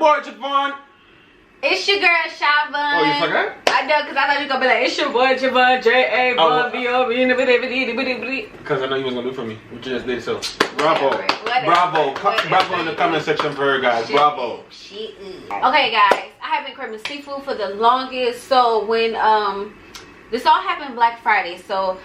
boy, Javon. It's your girl, Shavon. Oh, you forgot? I know, because I thought you were going to be like, it's your boy, Javon, J-A-V-O-V. Because I know you was going to do it for me. What you just did, so. Bravo. Whatever. Bravo in the comment section for her, guys. Bravo. Okay, guys. I have been craving seafood for the longest. So, when, this all happened Black Friday. So,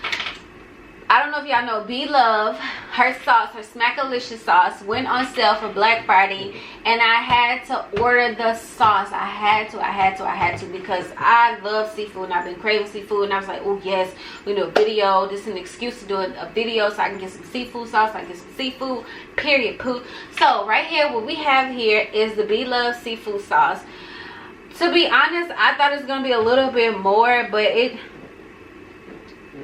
I don't know if y'all know, B-Love, her sauce, her Smackalicious sauce went on sale for Black Friday, and I had to order the sauce. I had to because I love seafood and I've been craving seafood, and I was like, oh yes, we do a video. This is an excuse to do a video so I can get some seafood sauce, I can get some seafood, period, poo. So right here, what we have here is the B-Love seafood sauce. To be honest, I thought it was going to be a little bit more, but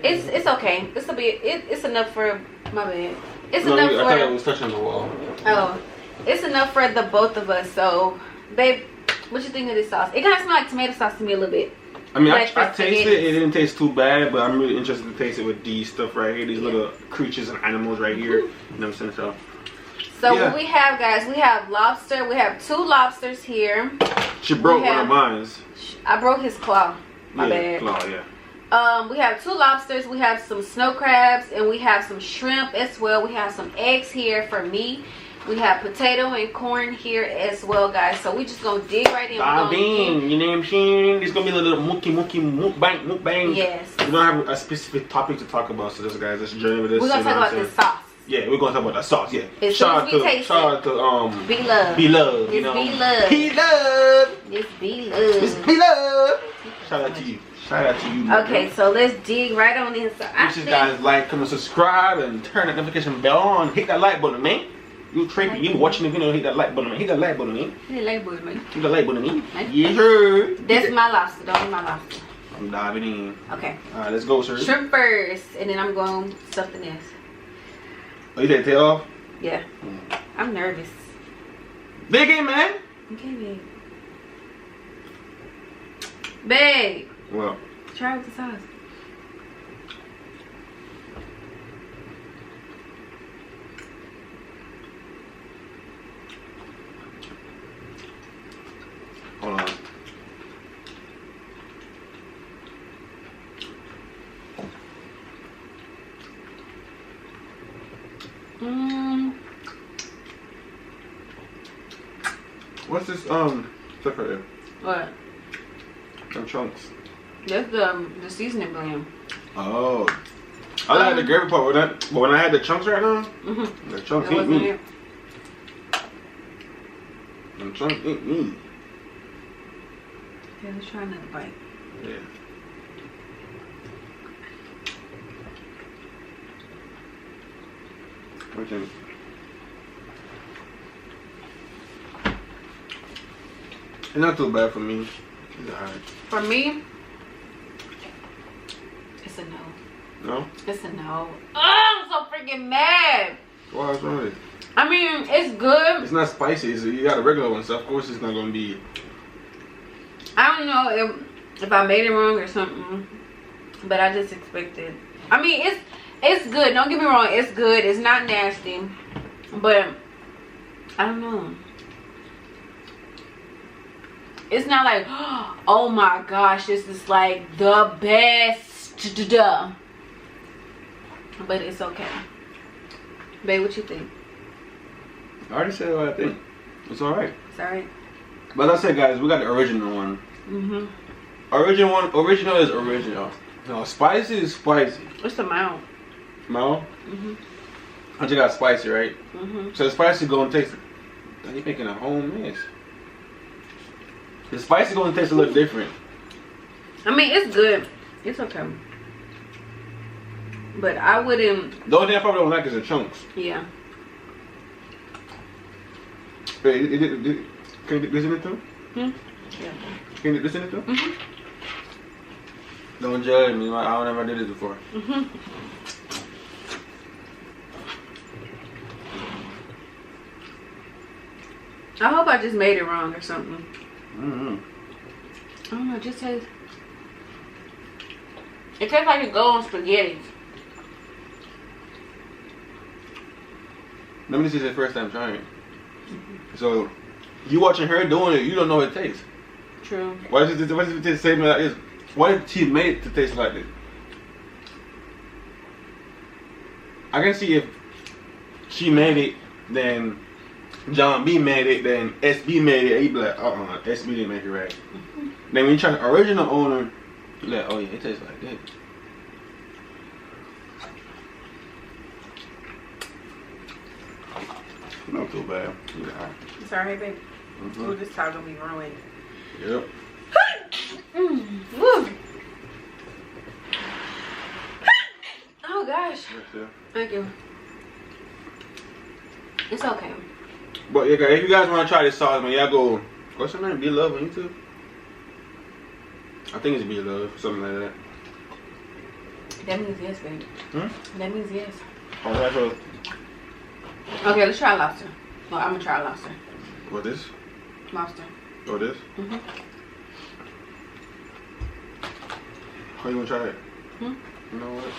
it's okay. It's enough for my bad. It's enough for. I thought it was touching the wall. Oh, it's enough for the both of us. So, babe, what you think of this sauce? It kind of smells like tomato sauce to me a little bit. I mean, I tasted it. It didn't taste too bad, but I'm really interested to taste it with these stuff right here. These little creatures and animals right here. You know what I'm saying? So what we have, guys, we have lobster. We have 2 lobsters here. She broke one of mine. I broke his claw. My bad. Claw, yeah. We have 2 lobsters, we have some snow crabs, and we have some shrimp as well. We have some eggs here for me. We have potato and corn here as well, guys. So we just gonna dig right in. You know what I'm saying? It's gonna be a little mukbang. Yes. We don't have a specific topic to talk about, so this, guys, let's journey with this. We're gonna talk about the sauce. Yeah, we're gonna talk about that sauce. Yeah. Shout out to B-Love. B-Love. You know. B-Love. B-Love. It's B-Love. It's B-Love. Shout out to you. Shout out to you. Okay, so let's dig right on inside. Make sure you guys like, comment, subscribe, and turn that notification bell on. Hit that like button, man. You tripping? You watching the video? Hit that like button, man. Hit that like button, man. Hit the like button, man. Hit the like button, man. Yes, sir. That's my lobster. Don't be my lobster. I'm diving in. Okay. All right, let's go, sir. Shrimp first, and then I'm going something else. Oh, you take the tail off? Yeah. I'm nervous. Big game, man. Okay, babe. Babe. Well. Try with the sauce. Hold on. What's this stuff right there? What? Some chunks. That's the seasoning blend. Oh. I like the gravy part, but when I had the chunks right now, the chunks eat me. The chunks eat me. Yeah, let's try another bite. Yeah. Okay. It's not too bad for me. It's alright. For me, it's a no. No? It's a no. Oh, I'm so freaking mad. Why is wrong with it? I mean, it's good. It's not spicy. You got a regular one, so of course it's not gonna be. I don't know if I made it wrong or something, but I just expected. I mean, it's good. Don't get me wrong. It's good. It's not nasty, but I don't know. It's not like, oh my gosh, this is like the best. But it's okay. Babe, what you think? I already said what I think. It's alright. It's alright. But as I said, guys, we got the original one. Original is original. No, spicy is spicy. What's the amount? Amount? I just got spicy, right? So the spicy gonna taste. You making a whole mess. The spicy gonna taste a little different. I mean, it's good. It's okay. But I wouldn't. The only thing I probably don't like is the chunks. Yeah. Wait, can you listen to it? Yeah. Can you listen to it? Don't judge me. I don't ever did this before. I hope I just made it wrong or something. I don't know. It just tastes. It tastes like it goes on spaghetti. Let me see the first time trying it. So, You watching her doing it, you don't know what it tastes. True. Why does it taste the same like this? Why did she make it to taste like this? I can see if she made it, then John B made it, then SB made it, he'd be like, SB didn't make it right. Then when you try the original owner, you're like, oh yeah, it tastes like that. Not too bad. Yeah. It's alright, baby. Ooh, this time gonna be ruined. Yep. Woo. Oh gosh. Thank you. It's okay. But yeah, guys, if you guys want to try this sauce, man, y'all go. What's your name? Be Love on YouTube. I think it's Be Love, something like that. That means yes, baby. That means yes. Oh, that's what. Okay, let's try lobster. Well, I'm gonna try lobster. What this? Lobster. Oh, this? How you gonna try it? You know what?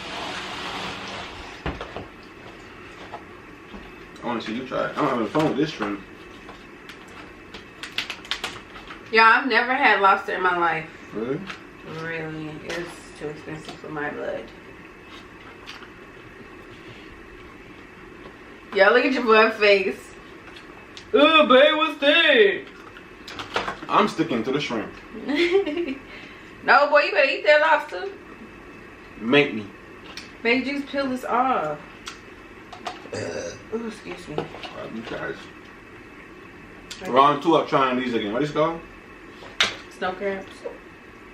I want to see you try it. I'm having fun with this shrimp. Yeah, I've never had lobster in my life. Really? Really, it's too expensive for my blood. Y'all look at your butt face. Oh, babe, what's that? I'm sticking to the shrimp. No, boy, you better eat that lobster. Make me. Make you peel this off. Oh, excuse me. Alright, you guys. Round 2 of trying these again. What is it called? Snow crabs.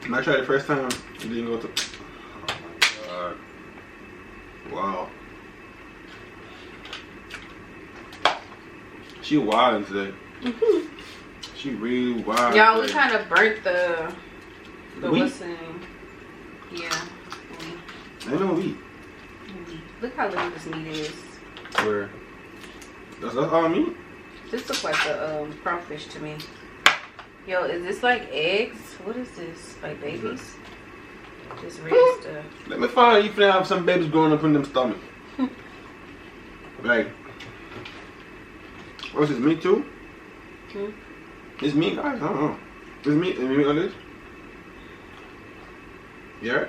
When I tried it the first time, it didn't go to. Oh my god. Wow. She wildin' today. She really wild. Y'all, we kind of burnt the wheat? what's in. Yeah. Ain't no wheat. Look how little this meat is. Where? That's all meat? This looks like a crawfish to me. Yo, is this like eggs? What is this? Like babies? Just red stuff. Let me find you finna have some babies growing up in them stomach. Like, what's this, meat too? It's meat, guys? I don't know. Is meat on this? Yeah?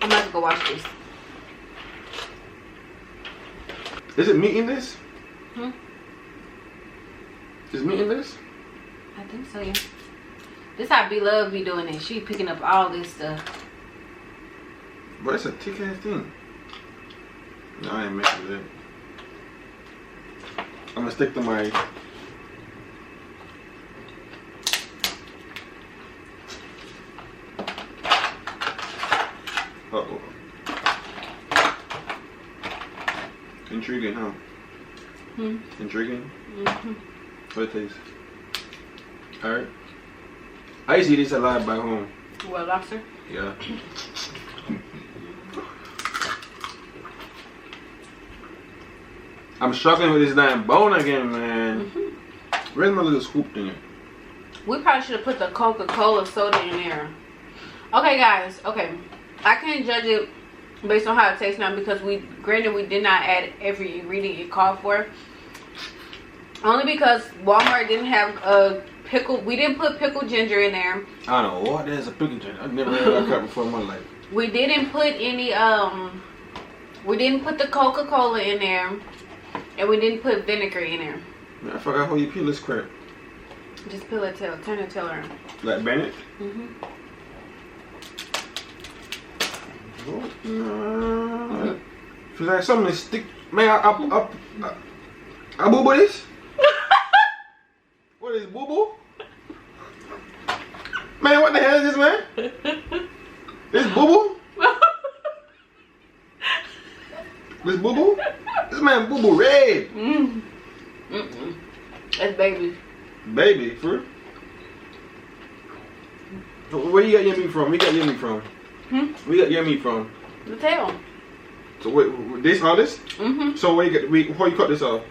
I'm about to go watch this. Is it meat in this? Is meat in this? I think so, yeah. This how B Love be doing it. She picking up all this stuff. But it's a thick ass thing. No, I ain't making that. I'm gonna stick to my. Uh-oh. Intriguing, huh? Intriguing? What it tastes? Alright. I used to eat this a lot back home. What, lobster? Yeah. I'm struggling with this damn bone again, man. Where's my little scoop thing? We probably should have put the Coca-Cola soda in there. Okay, guys. Okay. I can't judge it based on how it tastes now because granted we did not add every ingredient it called for. Only because Walmart didn't have a pickle. We didn't put pickled ginger in there. I don't know what that is, a pickled ginger. I've never heard that crap before in my life. We didn't put any we didn't put the Coca-Cola in there, and we didn't put vinegar in there. Man, I forgot how you peel this crap. Just peel it tail, turn the tail around. Like Bennett? Feels like something is stick. Man, I boo boo this? What is boo boo? Man, what the hell is this, man? This boo boo? This boo boo? This man boo boo red. That's baby. Baby, for where you got your meat from? Where you got your meat from? Where you got your meat from? The tail. So wait, this all this? So where you get? Where you cut this off?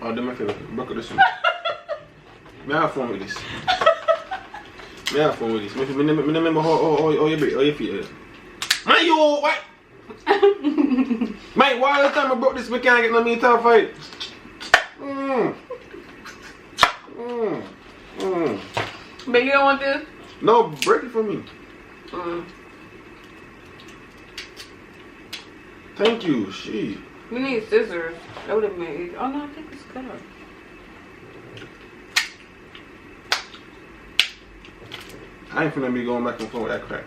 Oh, do my favor. Buckle this one. May I have fun with this? May I have fun with this? Me remember how your feet is. Man, you what? Man, why the time I broke this, we can't get no meat to fight? But you don't want this? No, break it for me. Thank you. Shit. We need scissors. That would have made it. Oh no, I think it's cut off. I ain't finna be going back and forth with that crap.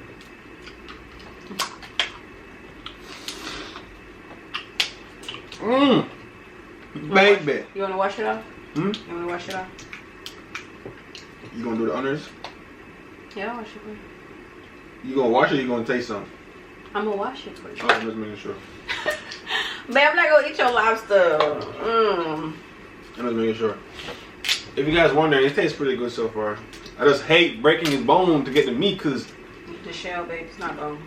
Baby. You wanna wash it off? Hmm? You wanna wash it off? You gonna do the honors? Yeah, I'll wash it for you. You gonna wash it or you gonna taste some? I'm gonna wash it for you. Oh, I'm just making sure. Babe, I'm not gonna eat your lobster. I'm just making sure. If you guys wondering, it tastes pretty good so far. I just hate breaking his bone to get the meat because The shell, babe, it's not bones.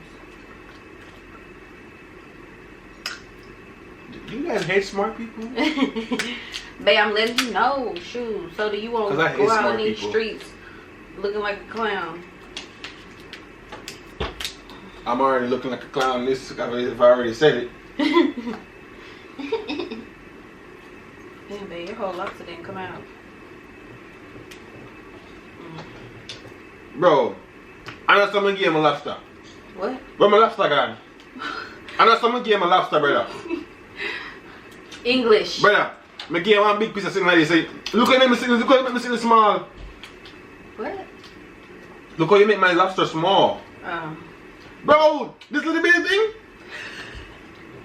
you guys hate smart people? Babe, I'm letting you know. Shoot, so that you won't 'Cause I hate go out smart in these people. streets looking like a clown. I'm already looking like a clown. This if I already said it. Damn, babe, your whole lobster didn't come out. Bro, I know someone gave him a lobster. What? Where my lobster gone? I know someone gave him a lobster, brother. English. Brother, I gave one big piece of something like this. Say, look at me sitting, look at me sitting small. What? Look how you make my lobster small. Bro, this little bitty thing?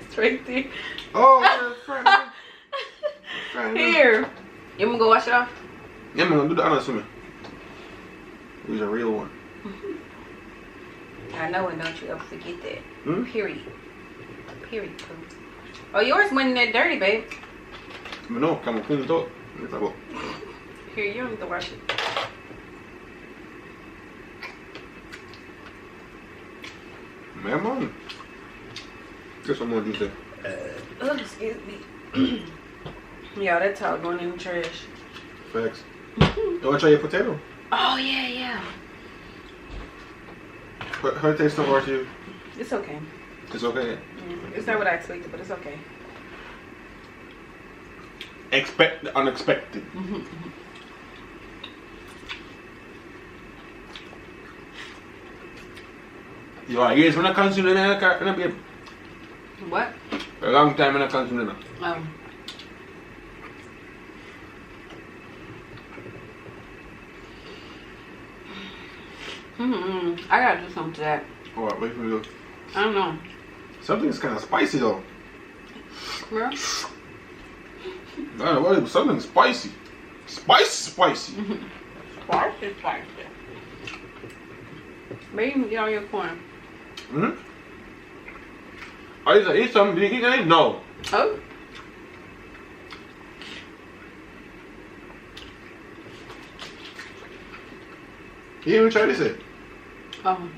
It's right there. Oh, friend. Here. You want me to go wash it off? Yeah, man, do the honors for me. Who's a real one? I know it, don't you ever forget that. Hmm? Period. Period. Pooh. Oh, yours went in that dirty, babe. No, come on, clean it up. Let's have a- Here, you don't need to wash it. Man. Get some more juice there. Oh, excuse me. Yeah, that towel going in the trash. Facts. You want to try your potato? Oh, yeah. How it tastes so far to you? It's okay. It's okay. It's not what I expected, but it's okay. Expect the unexpected. Yo, I guess when I consume it, I be What? a long time when I consume it. I gotta do something to that. Alright, wait for me to. I don't know. Something's kind of spicy though. Bro? I don't know what it was. Something spicy. Spicy. Spicy. Maybe you can get on your corn. Hmm? I used to eat something. Did you eat anything? No. Oh? You didn't even try this yet. Oh.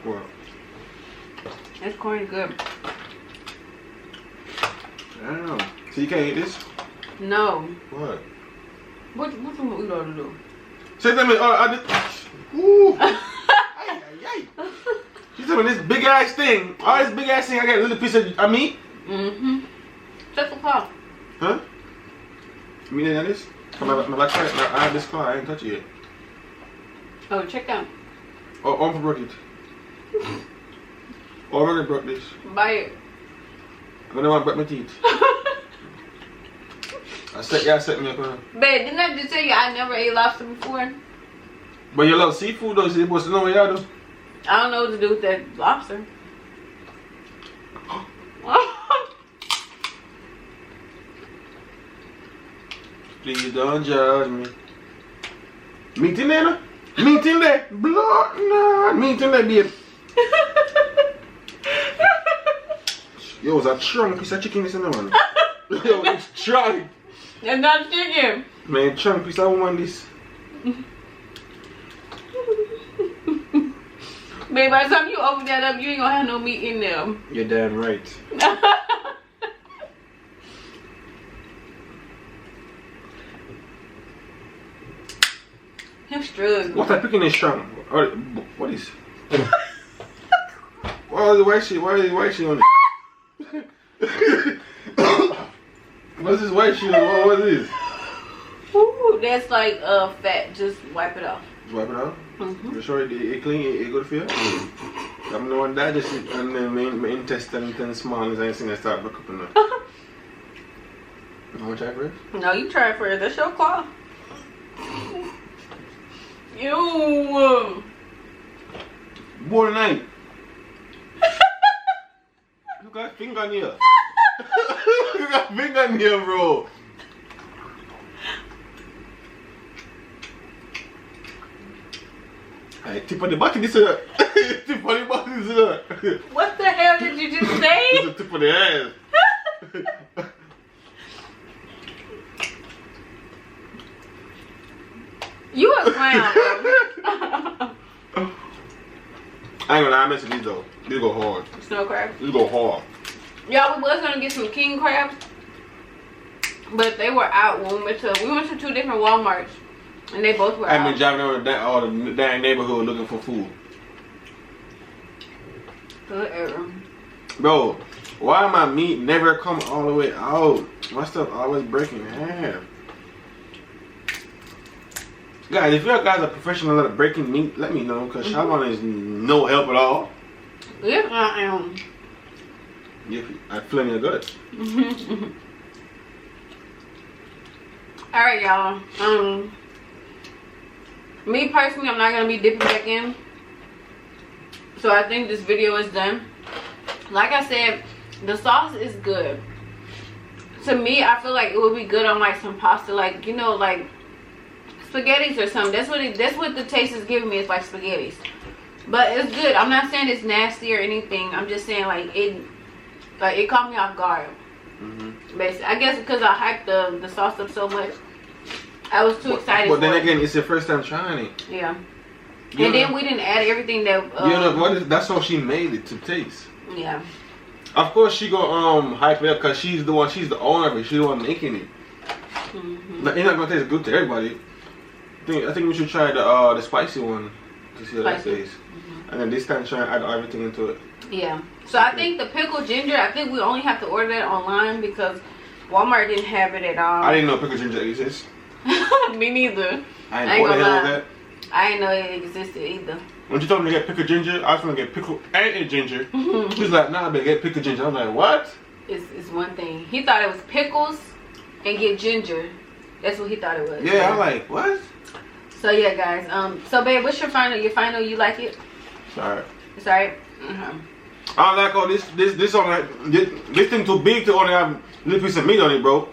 What? This corn is good. Damn. So you can't eat this? No. What? What you want to do? Say to me, I did. Ooh. Ay. She told me this big ass thing. All this big ass thing, I got a little piece of meat. Just a claw. Huh? You mean that this? My black card. I have this claw. I ain't touch it yet. Oh, check out. Oh, I broke it. Oh, I already broke this. Buy it. I don't want to break my teeth. I set me up. Babe, didn't I just tell you I never ate lobster before? But you love seafood though, so you're supposed to know what y'all do. I don't know what to do with that lobster. Please don't judge me. Meat in there, no? Meat in there. Blood, nah. Meat in there, babe. Yo, it's a chunk piece of chicken this in there, man. Yo, it's chunk. It's not chicken. Man, chunk piece of woman this. Babe, by the time you open that up, you ain't gonna have no meat in them. You're damn right. I'm struggling. What's that picking this strong? What is? Why is the white shit? Why is the white shit on it? What's this white shit on? What is this? Ooh, that's like fat. Just wipe it off. Just wipe it off? Mm-hmm. You sure it clean? It good for you? I'm the one that just and then my intestines and small and anything I start back up in there. You want to try first? No, you try it first. That's your claw. Ew. More night. You got fingernail. You got fingernail, bro. Hey, tip of the button, this is tip of the button, this is What the hell did you just say? It's the tip of the ass. You a clown, bro. I ain't gonna lie, I mess with these though. These go hard. Snow crab. These go hard. Y'all, we was gonna get some king crabs, but they were out when we went to 2 different Walmarts, and they both were out. I've been driving over all the dang neighborhood looking for food. Whatever. Bro, why my meat never come all the way out? My stuff always breaking in half. Guys, if you guys are professional at breaking meat, let me know, because Shalon is no help at all. Yes, I am. I feel your gut. Alright, y'all. Me personally, I'm not gonna be dipping back in. So I think this video is done. Like I said, the sauce is good. To me, I feel like it would be good on like some pasta, like, you know, like spaghettis or something. That's what the taste is giving me. It's like spaghettis, but it's good. I'm not saying it's nasty or anything. I'm just saying like it caught me off guard. Basically, I guess because I hyped the sauce up so much, I was too excited. But then again, it's your first time trying it. Yeah. And then we didn't add everything that. You know, that's how she made it to taste. Yeah. Of course, she go hype it up because she's the owner of it. She's the one making it. It's not gonna taste good to everybody. I think we should try the spicy one to see how that tastes. And then this time try and add everything into it. Yeah. So I think the pickled ginger, I think we only have to order that online because Walmart didn't have it at all. I didn't know pickled ginger exists. Me neither. I ain't gonna lie. That. I didn't know it existed either. When you told me to get pickled ginger, I was gonna get pickled and a ginger. He's like, nah, I better get pickled ginger. I'm like, what? It's one thing. He thought it was pickles and get ginger. That's what he thought it was. Yeah, I'm like, what? So yeah, guys. So babe, what's your final? Your final? You like it? It's alright. It's alright. I don't like all this on that. This thing too big to only have a little piece of meat on it, bro.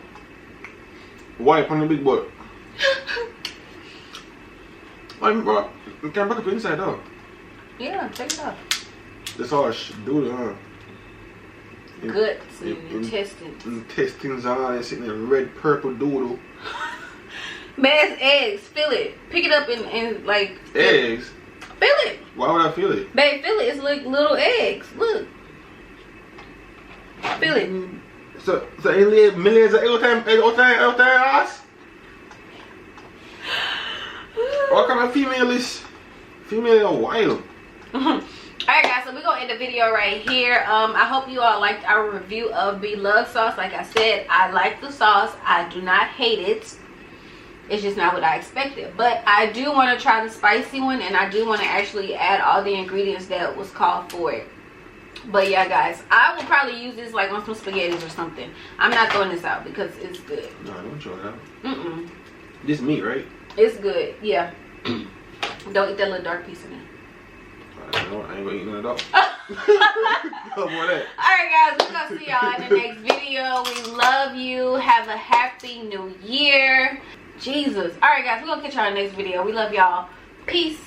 Wipe on the big boy. Bro, you can't break up the inside though. Yeah, take it off. That's all doodle, huh? Guts and intestines. Intestines and all that sitting there, red, purple doodle. Man, it's eggs. Feel it. Pick it up and like. Eggs? Feel it. Why would I feel it? Babe, feel it. It's like little eggs. Look. Feel it. So millions of eggs. What kind of female is wild? Alright guys, so we're gonna end the video right here. I hope you all liked our review of Bloveslife sauce. Like I said, I like the sauce. I do not hate it. It's just not what I expected. But I do want to try the spicy one, and I do want to actually add all the ingredients that was called for it. But yeah guys, I will probably use this like on some spaghettis or something. I'm not throwing this out because it's good. No, don't throw it out. This meat, right? It's good, yeah. Don't eat that little dark piece in there. I ain't gonna eat none of that. Alright guys, we're gonna see y'all in the next video. We love you. Have a happy new year. Jesus. Alright guys, we're gonna catch y'all in the next video. We love y'all. Peace.